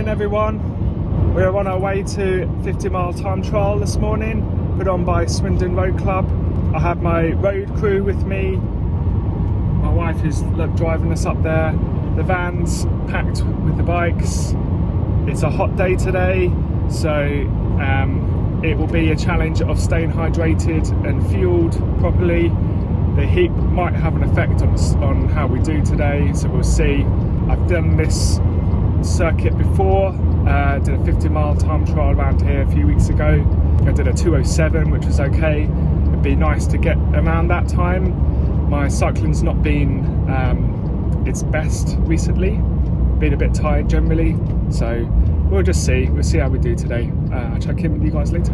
everyone. We're on our way to 50-mile time trial this morning, put on by Swindon Road Club. I have my road crew with me. My wife is driving us up there. The van's packed with the bikes. It's a hot day today, so it will be a challenge of staying hydrated and fueled properly. The heat might have an effect on how we do today, so we'll see. I've done this circuit before, did a 50-mile time trial around here a few weeks ago. I did a 2:07, which was okay. It'd be nice to get around that time. My cycling's not been its best recently, been a bit tired generally, so we'll just see. We'll see how we do today. I'll check in with you guys later.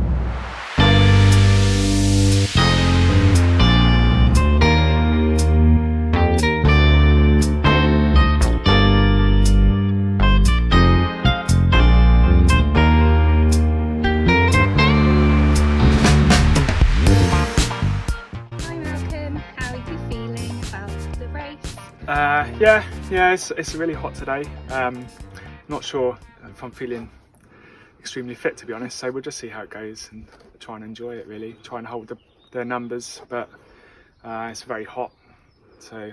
Yeah, it's really hot today. Not sure if I'm feeling extremely fit, to be honest, so we'll just see how it goes and try and enjoy it really, try and hold the numbers, but it's very hot, so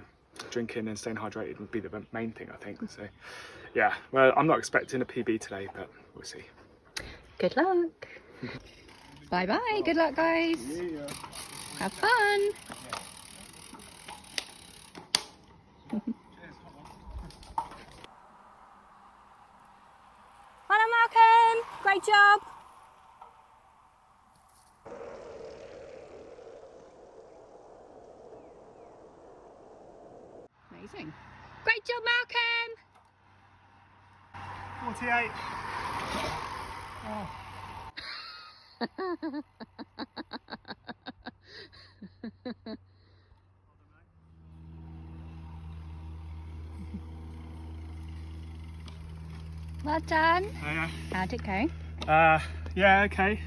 drinking and staying hydrated would be the main thing, I think. So yeah, well, I'm not expecting a PB today, but we'll see. Good luck. Bye bye, good luck guys. Yeah. Have fun. Hello Malcolm, great job. Amazing. Great job Malcolm. 48. Well done. Yeah. How'd it go? Yeah, okay.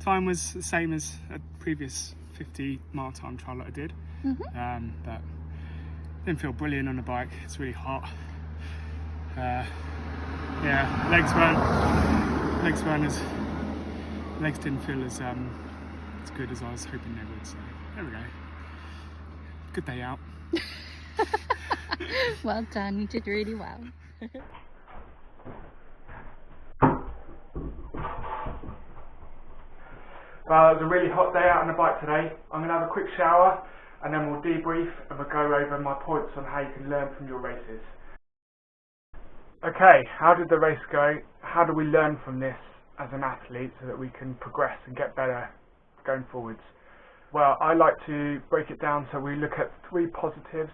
Time was the same as a previous 50-mile time trial that I did, but didn't feel brilliant on the bike. It's really hot. Yeah, legs didn't feel as good as I was hoping they would. So there we go. Good day out. Well done, you did really well. Well, it was a really hot day out on the bike today. I'm going to have a quick shower and then we'll debrief and we'll go over my points on how you can learn from your races. Okay, how did the race go? How do we learn from this as an athlete so that we can progress and get better going forwards? Well, I like to break it down so we look at 3 positives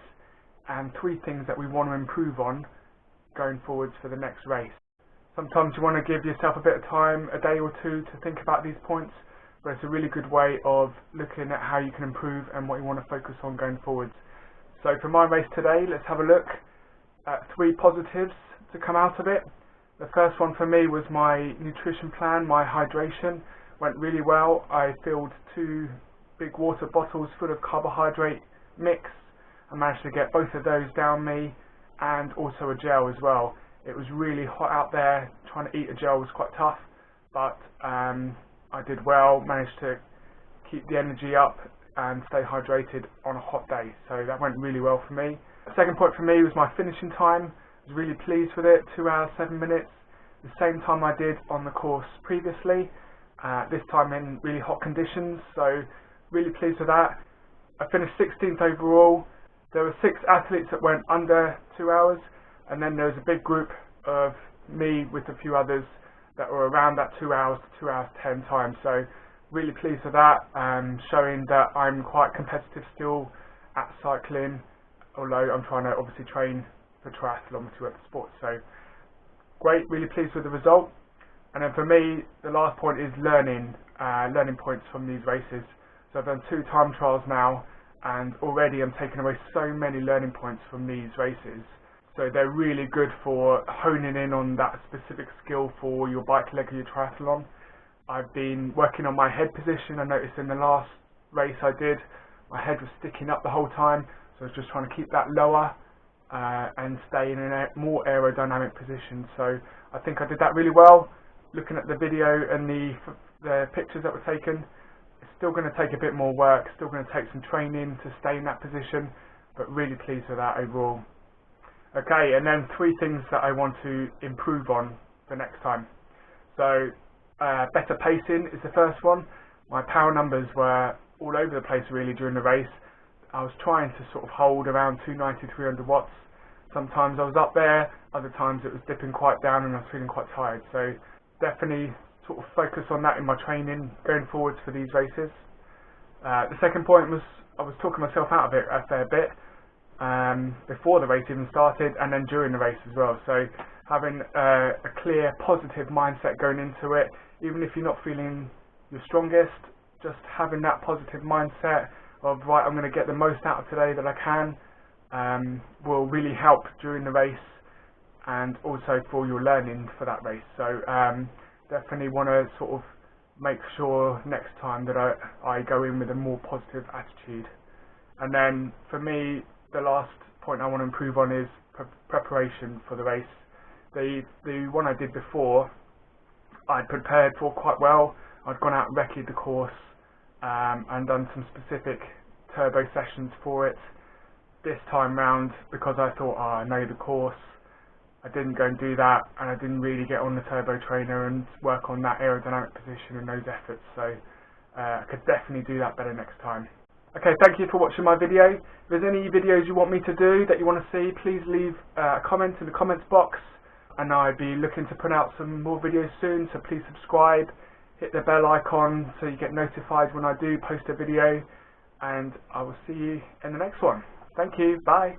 and 3 things that we want to improve on going forwards for the next race. Sometimes you want to give yourself a bit of time, a day or 2, to think about these points, but it's a really good way of looking at how you can improve and what you want to focus on going forwards. So for my race today, let's have a look at 3 positives to come out of it. The first one for me was my nutrition plan. My hydration went really well. I filled 2 big water bottles full of carbohydrate mix. I managed to get both of those down me and also a gel as well. It was really hot out there. Trying to eat a gel was quite tough, but I did well, managed to keep the energy up and stay hydrated on a hot day, so that went really well for me. The second point for me was my finishing time. I was really pleased with it, 2 hours 7 minutes, the same time I did on the course previously, this time in really hot conditions, so really pleased with that. I finished 16th overall. There were 6 athletes that went under 2 hours, and then there was a big group of me with a few others that were around that 2 hours to 2 hours 10 time, so really pleased with that, showing that I'm quite competitive still at cycling, although I'm trying to obviously train for triathlon with 2 other sports, so great, really pleased with the result. And then for me, the last point is learning points from these races. So I've done 2 time trials now, and already I'm taking away so many learning points from these races. So they're really good for honing in on that specific skill for your bike leg or your triathlon. I've been working on my head position. I noticed in the last race I did, my head was sticking up the whole time, so I was just trying to keep that lower. and stay in a more aerodynamic position. So I think I did that really well. Looking at the video and the pictures that were taken, it's still going to take a bit more work, still going to take some training to stay in that position, but really pleased with that overall. Okay, and then 3 things that I want to improve on for next time. So better pacing is the first one. My power numbers were all over the place really during the race. I was trying to sort of hold around 290, 300 watts. Sometimes I was up there, other times it was dipping quite down and I was feeling quite tired. So definitely sort of focus on that in my training going forwards for these races. The second point was I was talking myself out of it a fair bit before the race even started and then during the race as well. So having a clear positive mindset going into it, even if you're not feeling your strongest, just having that positive mindset of, right, I'm going to get the most out of today that I can, will really help during the race and also for your learning for that race. So definitely want to sort of make sure next time that I go in with a more positive attitude. And then for me, the last point I want to improve on is preparation for the race. The one I did before, I'd prepared for quite well. I'd gone out and recce'd the course and done some specific turbo sessions for it. This time round, because I thought, I know the course, I didn't go and do that, and I didn't really get on the turbo trainer and work on that aerodynamic position and those efforts. So I could definitely do that better next time. Okay, thank you for watching my video. If there's any videos you want me to do that you want to see, please leave a comment in the comments box, and I'll be looking to put out some more videos soon, so please subscribe, hit the bell icon so you get notified when I do post a video, and I will see you in the next one. Thank you, bye.